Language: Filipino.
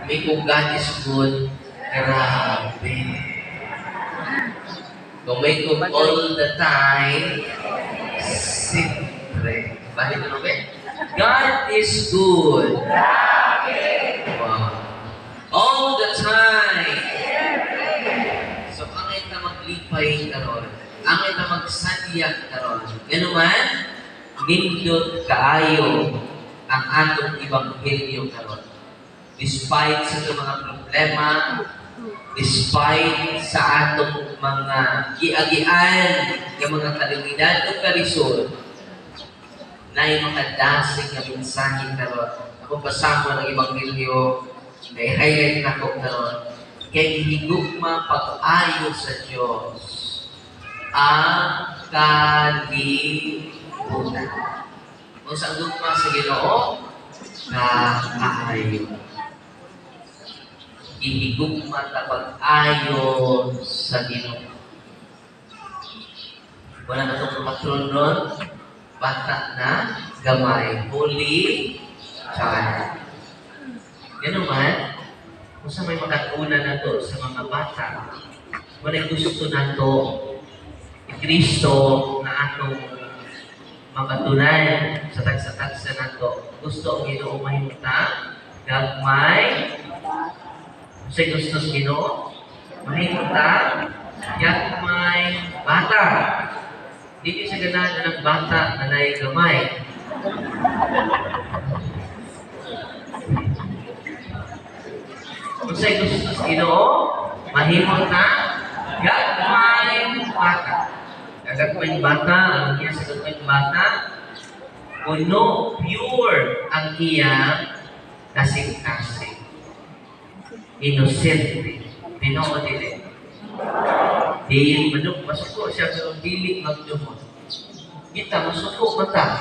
May kung God is good, grabe. Kung may kung all the time, siyempre. Bakit ano ba? God is good. Wow. All the time. So, angay na maglipay karon. Angay na magsadyak karon. Ganun man, nindot kaayo ang atong ebanghelyo karon. Despite sa itong mga problema, despite sa atong mga giagian, ng mga kalimidad o kalisod, na yung mga dasig na mensahe karon. Ako pasama ng ebanghelyo, may highlight na ko karon. Kaya hinigugma pag-ayo sa Diyos ang kalibutan. Kung sa gugma sa Ginoo, kaayo. Hinigugma na pag-ayo sa Ginoo. Wala na itong patron nun, bata na, gamay, holy child. Ganun man, kung sa may makatuna na to sa mga bata, wala gusto na to Kristo na atong mapatunan sa tagsa-tagsa na to. Gusto ang Ginoo mahimuta, gagmay, sa gusto sa Ginoo, mahimuta, gagmay, bata. Hindi siya ganahan ng bata na naigamay. Kung sa'yo gusto sa Ginoo, mahimot na, gagmay bata. Gagmay bata, ang iya sa gagmay bata, puno, pure ang iya kasing-kasing. Innocent. Tinood din. Di manok, masuko siya sa dili magdumot. Kita, masuko mata.